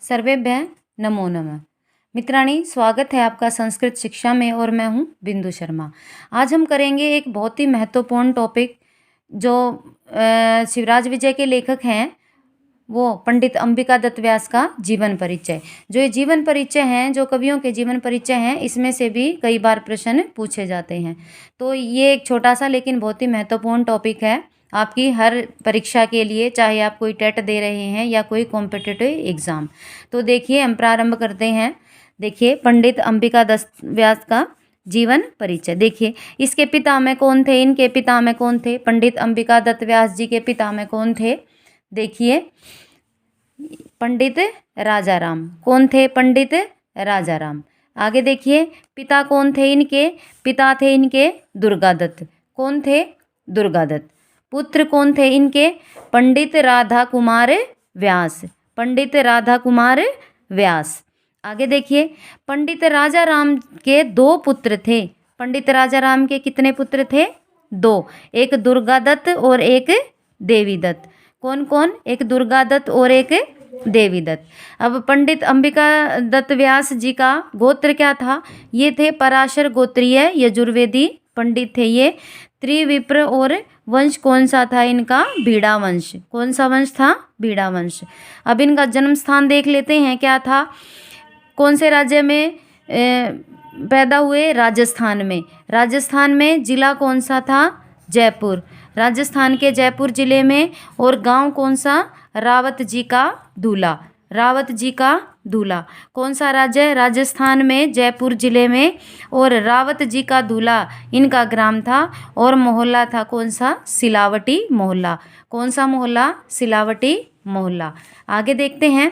सर्वेभ्यः नमो नमः। मित्राणि, स्वागत है आपका संस्कृत शिक्षा में और मैं हूँ बिंदु शर्मा। आज हम करेंगे एक बहुत ही महत्वपूर्ण टॉपिक जो शिवराज विजय के लेखक हैं वो पंडित अंबिका दत्त व्यास का जीवन परिचय। जो ये जीवन परिचय हैं, जो कवियों के जीवन परिचय हैं, इसमें से भी कई बार प्रश्न पूछे जाते हैं। तो ये एक छोटा सा लेकिन बहुत ही महत्वपूर्ण टॉपिक है आपकी हर परीक्षा के लिए, चाहे आप कोई टेट दे रहे हैं या कोई कॉम्पिटिटिव एग्ज़ाम। तो देखिए, हम प्रारंभ करते हैं। देखिए, पंडित अंबिका दत्त व्यास का जीवन परिचय। देखिए, इसके पिता में कौन थे, इनके पिता में कौन थे। पंडित अंबिका दत्त व्यास जी के पिता में कौन थे? देखिए, पंडित राजाराम। कौन थे? पंडित राजाराम। आगे देखिए, पिता कौन थे इनके? पिता थे इनके दुर्गादत्त। कौन थे? दुर्गादत्त। पुत्र कौन थे इनके? पंडित राधा कुमार व्यास। पंडित राधा कुमार व्यास। आगे देखिए, पंडित राजाराम के दो पुत्र थे। पंडित राजाराम के कितने पुत्र थे? दो। एक दुर्गादत्त और एक देवीदत्त। कौन कौन? एक दुर्गादत्त और एक देवीदत्त। अब पंडित अंबिका दत्त व्यास जी का गोत्र क्या था? ये थे पराशर गोत्रीय यजुर्वेदी पंडित थे ये। त्रिविप्र और वंश कौन सा था इनका? भीड़ा वंश। कौन सा वंश था? भीड़ा वंश। अब इनका जन्म स्थान देख लेते हैं, क्या था? कौन से राज्य में पैदा हुए? राजस्थान में। राजस्थान में जिला कौन सा था? जयपुर। राजस्थान के जयपुर जिले में। और गांव कौन सा? रावत जी का दूल्हा। रावत जी का दूल्हा। कौन सा राज्य? राजस्थान में, जयपुर जिले में। और रावत जी का दूल्हा इनका ग्राम था। और मोहल्ला था कौन सा? सिलावटी मोहल्ला। कौन सा मोहल्ला? सिलावटी मोहल्ला। आगे देखते हैं।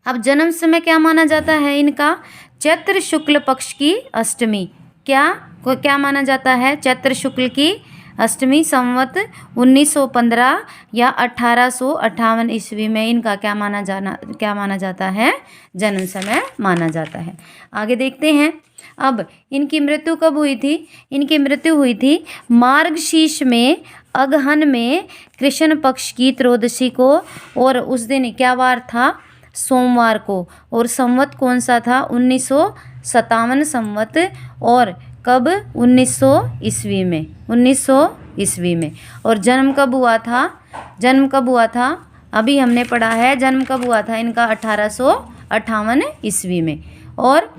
अब जन्म समय क्या माना जाता है इनका? चैत्र शुक्ल पक्ष की अष्टमी। क्या माना जाता है? चैत्र शुक्ल की अष्टमी, संवत 1915 या 1858 ईस्वी में इनका क्या माना जाता है? जन्म समय माना जाता है। आगे देखते हैं। अब इनकी मृत्यु कब हुई थी? इनकी मृत्यु हुई थी मार्गशीर्ष में अगहन में कृष्ण पक्ष की त्रयोदशी को। और उस दिन क्या वार था? सोमवार को। और संवत कौन सा था? 1957 संवत। और कब? 1900 ईस्वी में। 1900 ईस्वी में। और जन्म कब हुआ था? जन्म कब हुआ था? अभी हमने पढ़ा है। जन्म कब हुआ था इनका? 1858 ईस्वी में। और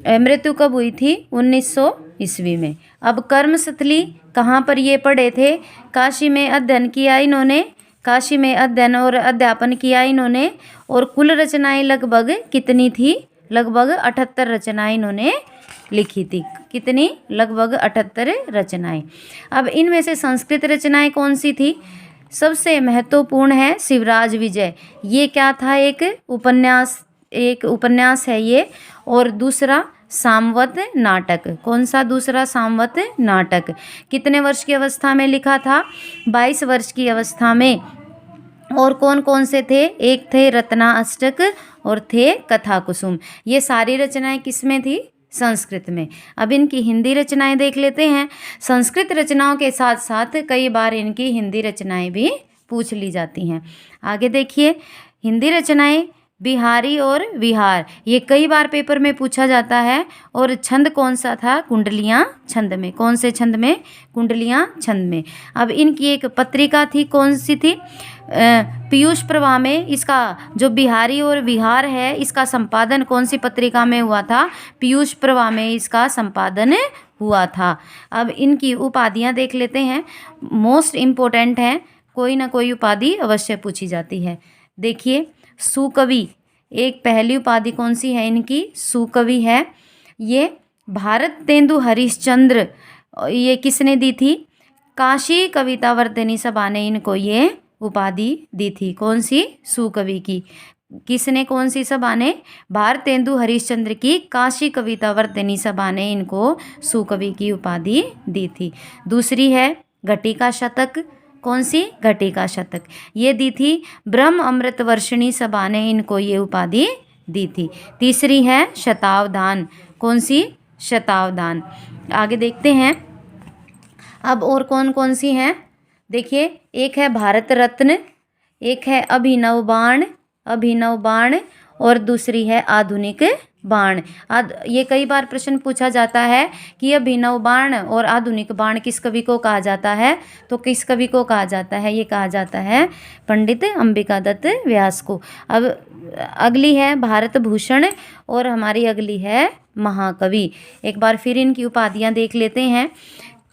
मृत्यु कब हुई थी? 1900 ईस्वी में। अब कर्मस्थली कहाँ पर ये पढ़े थे? काशी में अध्ययन किया इन्होंने। काशी में अध्ययन और अध्यापन किया इन्होंने। और कुल रचनाएं लगभग कितनी थी? लगभग 78 रचनाएं इन्होंने लिखी थी। कितनी? लगभग 78 रचनाएं। अब इनमें से संस्कृत रचनाएं कौन सी थी? सबसे महत्वपूर्ण है शिवराज विजय। ये क्या था? एक उपन्यास है ये। और दूसरा सामवत नाटक। कौन सा? दूसरा सामवत नाटक। कितने वर्ष की अवस्था में लिखा था? 22 वर्ष की अवस्था में। और कौन कौन से थे? एक थे रत्ना अष्टक और थे कथा कुसुम। ये सारी रचनाएं किस में थी? संस्कृत में। अब इनकी हिंदी रचनाएं देख लेते हैं। संस्कृत रचनाओं के साथ साथ कई बार इनकी हिंदी रचनाएं भी पूछ ली जाती हैं। आगे देखिए, हिंदी रचनाएं बिहारी और विहार, ये कई बार पेपर में पूछा जाता है। और छंद कौन सा था? कुंडलियाँ छंद में। कौन से छंद में? कुंडलियाँ छंद में। अब इनकी एक पत्रिका थी, कौन सी थी? पीयूष प्रवाह में। इसका जो बिहारी और विहार है, इसका संपादन कौन सी पत्रिका में हुआ था? पीयूष प्रवाह में इसका संपादन हुआ था। अब इनकी उपाधियाँ देख लेते हैं। मोस्ट इम्पोर्टेंट हैं, कोई ना कोई उपाधि अवश्य पूछी जाती है। देखिए, सुकवि एक पहली उपाधि कौन सी है इनकी? सुकवि है। ये भारत तेंदु हरिश्चंद्र, ये किसने दी थी? काशी कविता वर्धनी सभा ने इनको ये उपाधि दी थी। कौन सी? सुकवि की। किसने? कौन सी सभा ने? भारतेंदु हरिश्चंद्र की काशी कविता वर्धनी सभा ने इनको सुकवि की उपाधि दी थी। दूसरी है घटिका शतक। कौन सी? घटिका शतक। ये दी थी ब्रह्म अमृत वर्षिणी सभा ने इनको ये उपाधि दी थी। तीसरी है शतावधान। कौन सी? शतावधान। आगे देखते हैं। अब और कौन कौन सी हैं? देखिए, एक है भारत रत्न, एक है अभिनव बाण, अभिनव बाण और दूसरी है आधुनिक बाण। ये कई बार प्रश्न पूछा जाता है कि अभिनव बाण और आधुनिक बाण किस कवि को कहा जाता है, तो किस कवि को कहा जाता है, ये कहा जाता है पंडित अंबिकादत्त व्यास को। अब अगली है भारत भूषण और हमारी अगली है महाकवि। एक बार फिर इनकी उपाधियां देख लेते हैं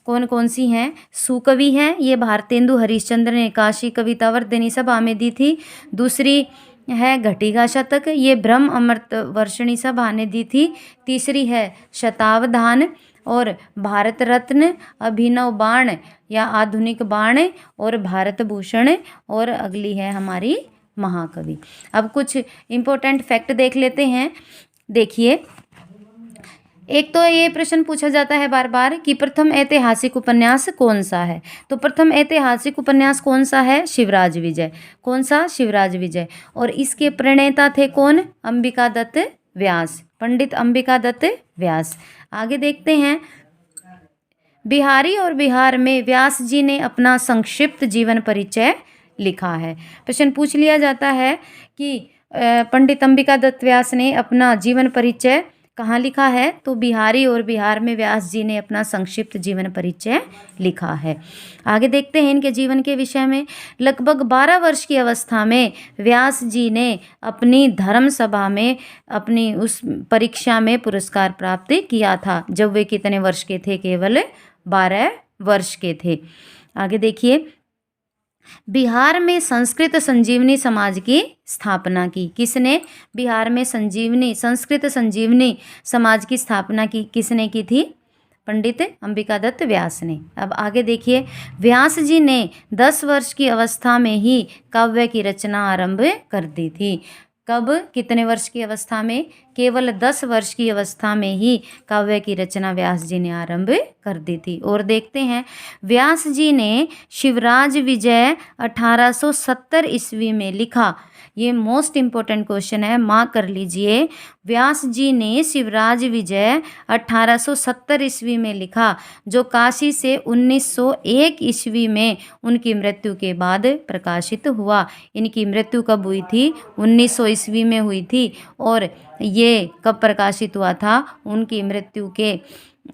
कौन कौन सी हैं। सुकवि हैं, ये भारतेंदु हरिश्चंद्र ने काशी कविता वर्धिनी सभा में दी थी। दूसरी है घटिका शतक, ये ब्रह्म अमृत वर्षिणी सभा ने दी थी। तीसरी है शतावधान और भारत रत्न, अभिनव बाण या आधुनिक बाण और भारत भूषण, और अगली है हमारी महाकवि। अब कुछ इम्पोर्टेंट फैक्ट देख लेते हैं। देखिए, एक तो ये प्रश्न पूछा जाता है बार बार कि प्रथम ऐतिहासिक उपन्यास कौन सा है, तो प्रथम ऐतिहासिक उपन्यास कौन सा है, शिवराज विजय। कौन सा, शिवराज विजय। और इसके प्रणेता थे कौन, अंबिकादत्त व्यास, पंडित अंबिकादत्त व्यास। आगे देखते हैं, बिहारी और बिहार में व्यास जी ने अपना संक्षिप्त जीवन परिचय लिखा है। प्रश्न पूछ लिया जाता है कि पंडित अंबिकादत्त व्यास ने अपना जीवन परिचय कहाँ लिखा है, तो बिहारी और बिहार में व्यास जी ने अपना संक्षिप्त जीवन परिचय लिखा है। आगे देखते हैं इनके जीवन के विषय में। लगभग 12 वर्ष की अवस्था में व्यास जी ने अपनी धर्म सभा में अपनी उस परीक्षा में पुरस्कार प्राप्त किया था, जब वे कितने वर्ष के थे, केवल 12 वर्ष के थे। आगे देखिए, बिहार में संस्कृत संजीवनी समाज की स्थापना की। किसने, बिहार में संस्कृत संजीवनी समाज की स्थापना की किसने की थी, पंडित अंबिकादत्त व्यास ने। अब आगे देखिए, व्यास जी ने 10 वर्ष की अवस्था में ही काव्य की रचना आरंभ कर दी थी। कब, कितने वर्ष की अवस्था में, केवल 10 वर्ष की अवस्था में ही काव्य की रचना व्यास जी ने आरंभ कर दी थी। और देखते हैं, व्यास जी ने शिवराज विजय 1870 ईस्वी में लिखा। ये मोस्ट इम्पोर्टेंट क्वेश्चन है, मार्क कर लीजिए। व्यास जी ने शिवराज विजय 1870 ईस्वी में लिखा, जो काशी से 1901 ईस्वी में उनकी मृत्यु के बाद प्रकाशित हुआ। इनकी मृत्यु कब हुई थी, 1900 ईस्वी में हुई थी। और ये कब प्रकाशित हुआ था, उनकी मृत्यु के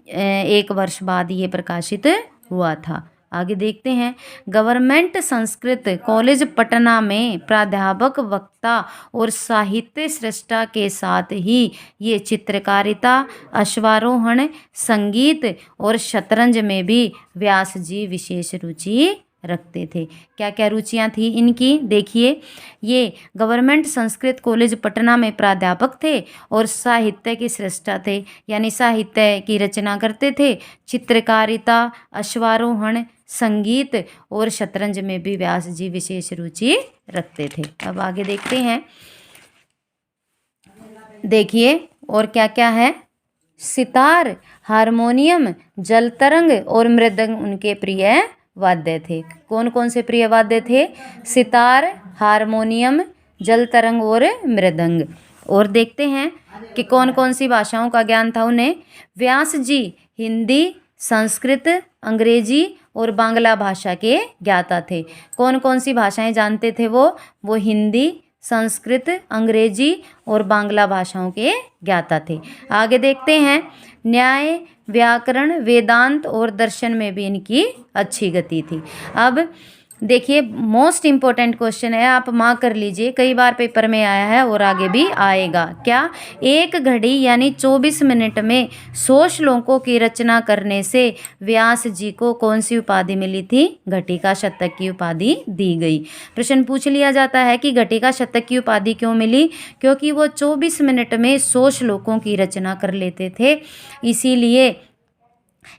1 वर्ष बाद ये प्रकाशित हुआ था। आगे देखते हैं, गवर्नमेंट संस्कृत कॉलेज पटना में प्राध्यापक, वक्ता और साहित्य सृष्टा के साथ ही ये चित्रकारिता, अश्वारोहण, संगीत और शतरंज में भी व्यास जी विशेष रुचि रखते थे। क्या क्या रुचियां थी इनकी, देखिए, ये गवर्नमेंट संस्कृत कॉलेज पटना में प्राध्यापक थे और साहित्य के सृष्टा थे, यानी साहित्य की रचना करते थे। चित्रकारिता, अश्वारोहण, संगीत और शतरंज में भी व्यास जी विशेष रुचि रखते थे। अब आगे देखते हैं, देखिए और क्या क्या है। सितार, हारमोनियम, जलतरंग और मृदंग उनके प्रिय वाद्य थे। कौन कौन से प्रिय वाद्य थे, सितार, हारमोनियम, जलतरंग और मृदंग। और देखते हैं कि कौन कौन सी भाषाओं का ज्ञान था उन्हें। व्यास जी हिंदी, संस्कृत, अंग्रेजी और बांग्ला भाषा के ज्ञाता थे। कौन कौन सी भाषाएं जानते थे वो हिंदी, संस्कृत, अंग्रेजी और बांग्ला भाषाओं के ज्ञाता थे। आगे देखते हैं, न्याय, व्याकरण, वेदांत और दर्शन में भी इनकी अच्छी गति थी। अब देखिए, मोस्ट इम्पोर्टेंट क्वेश्चन है, आप मार्क कर लीजिए, कई बार पेपर में आया है और आगे भी आएगा। क्या, 1 घड़ी यानी 24 मिनट में 100 श्लोकों की रचना करने से व्यास जी को कौन सी उपाधि मिली थी, घटिका शतक की उपाधि दी गई। प्रश्न पूछ लिया जाता है कि घटिका शतक की उपाधि क्यों मिली, क्योंकि वो 24 मिनट में 100 श्लोकों की रचना कर लेते थे, इसीलिए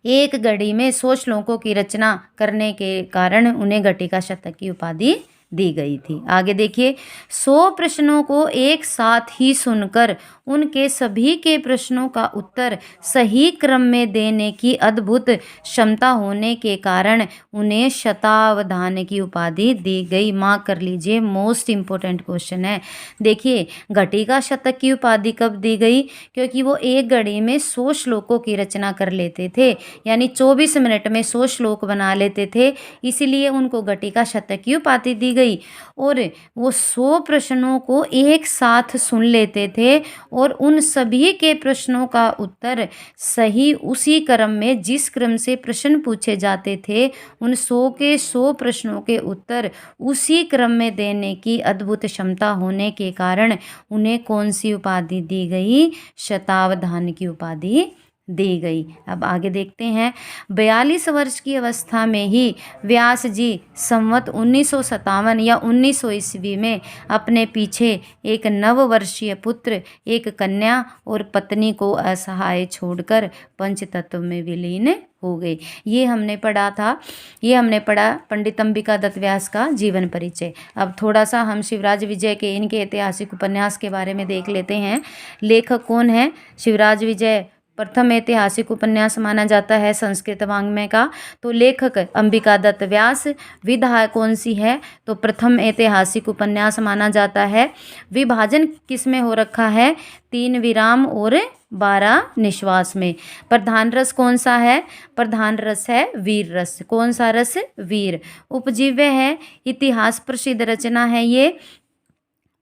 1 घड़ी में 100 श्लोकों की रचना करने के कारण उन्हें घटिका शतक की उपाधि दी गई थी। आगे देखिए, 100 प्रश्नों को एक साथ ही सुनकर उनके सभी के प्रश्नों का उत्तर सही क्रम में देने की अद्भुत क्षमता होने के कारण उन्हें शतावधान की उपाधि दी गई। मार्क कर लीजिए, मोस्ट इम्पोर्टेंट क्वेश्चन है। देखिए, घटिका शतक की उपाधि कब दी गई? क्योंकि वो एक घड़ी में 100 श्लोकों की रचना कर लेते थे, यानी 24 मिनट में 100 श्लोक बना लेते थे, इसीलिए उनको घटिका शतक की उपाधि दी गई। और वो 100 प्रश्नों को एक साथ सुन लेते थे और उन सभी के प्रश्नों का उत्तर सही उसी क्रम में, जिस क्रम से प्रश्न पूछे जाते थे, उन 100 के 100 प्रश्नों के उत्तर उसी क्रम में देने की अद्भुत क्षमता होने के कारण उन्हें कौन सी उपाधि दी गई? शतावधान की उपाधि दी गई। अब आगे देखते हैं। 42 वर्ष की अवस्था में ही व्यास जी संवत 1957 या 1900 ईस्वी में अपने पीछे एक नववर्षीय पुत्र, एक कन्या और पत्नी को असहाय छोड़कर पंचतत्व में विलीन हो गए। ये हमने पढ़ा पंडित अंबिका दत्त व्यास का जीवन परिचय। अब थोड़ा सा हम शिवराज विजय के इनके ऐतिहासिक उपन्यास के बारे में देख लेते हैं। लेखक कौन है? शिवराज विजय प्रथम ऐतिहासिक उपन्यास माना जाता है संस्कृत वाङ्मय का। तो लेखक अंबिका दत्त व्यास। विधा कौन सी है? तो प्रथम ऐतिहासिक उपन्यास माना जाता है। विभाजन किस में हो रखा है? 3 विराम और 12 निश्वास में। प्रधान रस कौन सा है? प्रधान रस है वीर रस। कौन सा रस? वीर। उपजीव्य है, इतिहास प्रसिद्ध रचना है ये।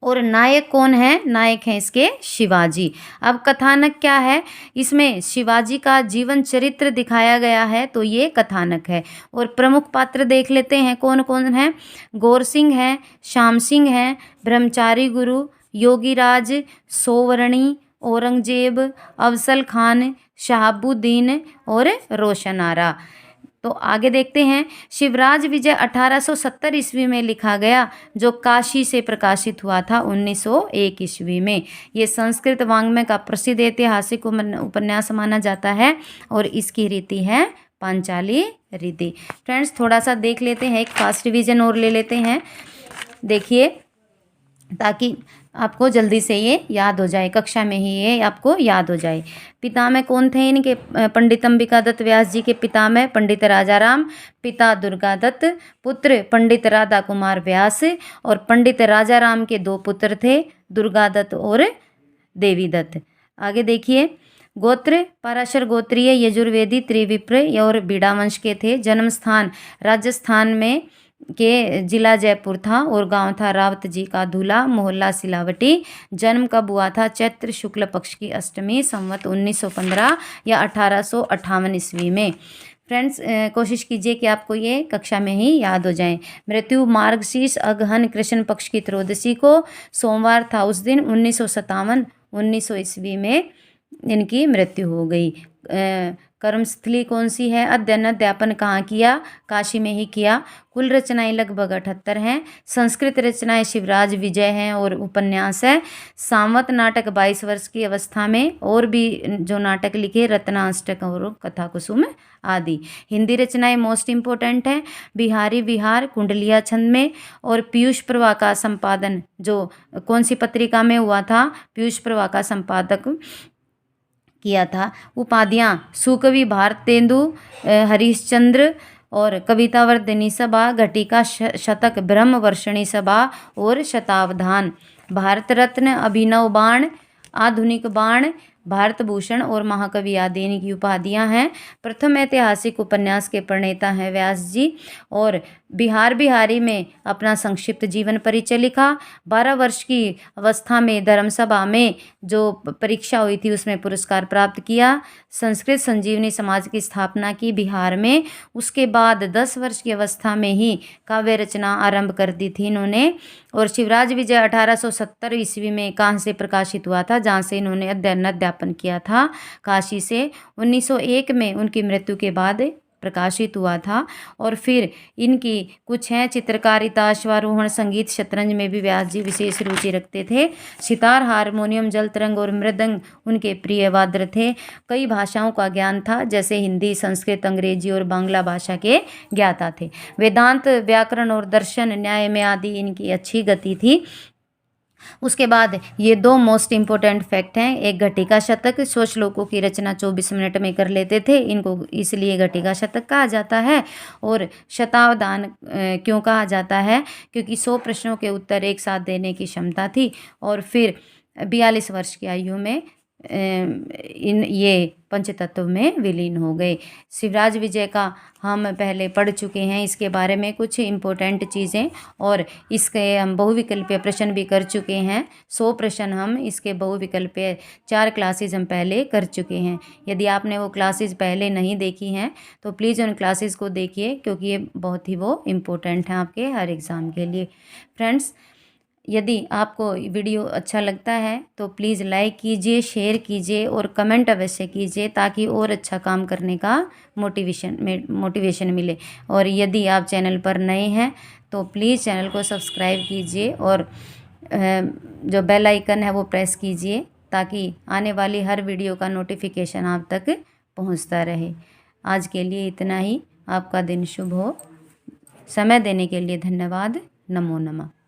और नायक कौन है? नायक हैं इसके शिवाजी। अब कथानक क्या है? इसमें शिवाजी का जीवन चरित्र दिखाया गया है, तो ये कथानक है। और प्रमुख पात्र देख लेते हैं कौन कौन है। गौर सिंह है, श्याम सिंह है, ब्रह्मचारी गुरु, योगीराज, सोवर्णी, औरंगजेब, अफजल खान, शहाबुद्दीन और रोशन आरा। तो आगे देखते हैं। शिवराज विजय 1870 ईस्वी में लिखा गया, जो काशी से प्रकाशित हुआ था 1901 ईस्वी में। ये संस्कृत वाङ्मय का प्रसिद्ध ऐतिहासिक उपन्यास माना जाता है और इसकी रीति है पांचाली रीति। फ्रेंड्स, थोड़ा सा देख लेते हैं, एक फास्ट रिवीजन और ले लेते हैं। देखिए, ताकि आपको जल्दी से ये याद हो जाए, कक्षा में ही ये आपको याद हो जाए। पितामह कौन थे इनके? पंडित अंबिका दत्त व्यास जी के पितामह पंडित राजाराम, पिता दुर्गा दत्त, पुत्र पंडित राधा कुमार व्यास। और पंडित राजाराम के 2 पुत्र थे, दुर्गा दत्त और देवी दत्त। आगे देखिए। गोत्र पराशर गोत्रीय, यजुर्वेदी, त्रिविप्र और बीड़ा वंश के थे। जन्म स्थान राजस्थान में के जिला जयपुर था और गांव था रावत जी का धूला, मोहल्ला सिलावटी। जन्म कब हुआ था? चैत्र शुक्ल पक्ष की अष्टमी, संवत 1915 या 1858 ईस्वी में। फ्रेंड्स, कोशिश कीजिए कि आपको ये कक्षा में ही याद हो जाए। मृत्यु मार्गशीर्ष अगहन कृष्ण पक्ष की त्रयोदशी को सोमवार था, उस दिन 1957-1900 ईस्वी में इनकी मृत्यु हो गई। कर्मस्थली कौन सी है? अध्ययन अध्यापन कहाँ किया? काशी में ही किया। कुल रचनाएं लगभग 78 हैं। संस्कृत रचनाएं शिवराज विजय हैं और उपन्यास है। सामवत नाटक 22 वर्ष की अवस्था में, और भी जो नाटक लिखे, रत्नाष्टक और कथा कुसुम आदि। हिंदी रचनाएं मोस्ट इम्पोर्टेंट है। बिहारी विहार कुंडलिया छंद में, और पीयूष प्रभा का संपादन जो कौन सी पत्रिका में हुआ था? पीयूष प्रभा का संपादक किया था। उपाधियाँ सुकवि भारतेंदु, हरिश्चंद्र और कवितावर्धिनी सभा, घटिका शतक, ब्रह्मवर्षिणी सभा और शतावधान। भारत रत्न, अभिनव बाण, आधुनिक बाण, भारत भूषण और महाकवि आदि इनकी उपाधियाँ हैं। प्रथम ऐतिहासिक उपन्यास के प्रणेता हैं व्यास जी। और बिहार बिहारी में अपना संक्षिप्त जीवन परिचय लिखा। 12 वर्ष की अवस्था में धर्मसभा में जो परीक्षा हुई थी उसमें पुरस्कार प्राप्त किया। संस्कृत संजीवनी समाज की स्थापना की बिहार में। उसके बाद 10 वर्ष की अवस्था में ही काव्य रचना आरंभ कर दी थी इन्होंने। और शिवराज विजय 1870 ईस्वी में कहाँ से प्रकाशित हुआ था? जहाँ से इन्होंने अध्ययन अध्यापन किया था, काशी से। 1901 में उनकी मृत्यु के बाद प्रकाशित हुआ था। और फिर इनकी कुछ हैं चित्रकारिता, अश्वारोहण, संगीत, शतरंज में भी व्यास जी विशेष रुचि रखते थे। सितार, हारमोनियम, जल तरंग और मृदंग उनके प्रिय वाद्य थे। कई भाषाओं का ज्ञान था, जैसे हिंदी, संस्कृत, अंग्रेजी और बांग्ला भाषा के ज्ञाता थे। वेदांत, व्याकरण और दर्शन, न्याय में आदि इनकी अच्छी गति थी। उसके बाद ये 2 मोस्ट इम्पोर्टेंट फैक्ट हैं। एक घटिका शतक, 100 श्लोकों की रचना 24 मिनट में कर लेते थे, इनको इसलिए घटिका शतक कहा जाता है। और शतावधान क्यों कहा जाता है? क्योंकि 100 प्रश्नों के उत्तर एक साथ देने की क्षमता थी। और फिर 42 वर्ष की आयु में ये पंचतत्व में विलीन हो गए। शिवराज विजय का हम पहले पढ़ चुके हैं, इसके बारे में कुछ इम्पोर्टेंट चीज़ें, और इसके हम बहुविकल्पीय प्रश्न भी कर चुके हैं। 100 प्रश्न हम इसके बहुविकल्पीय 4 क्लासेस हम पहले कर चुके हैं। यदि आपने वो क्लासेस पहले नहीं देखी हैं तो प्लीज़ उन क्लासेस को देखिए, क्योंकि ये बहुत ही वो इम्पोर्टेंट हैं आपके हर एग्ज़ाम के लिए। फ्रेंड्स, यदि आपको वीडियो अच्छा लगता है तो प्लीज़ लाइक कीजिए, शेयर कीजिए और कमेंट अवश्य कीजिए, ताकि और अच्छा काम करने का मोटिवेशन मिले। और यदि आप चैनल पर नए हैं तो प्लीज़ चैनल को सब्सक्राइब कीजिए और जो बेल आइकन है वो प्रेस कीजिए, ताकि आने वाली हर वीडियो का नोटिफिकेशन आप तक पहुंचता रहे। आज के लिए इतना ही। आपका दिन शुभ हो। समय देने के लिए धन्यवाद। नमो नमः।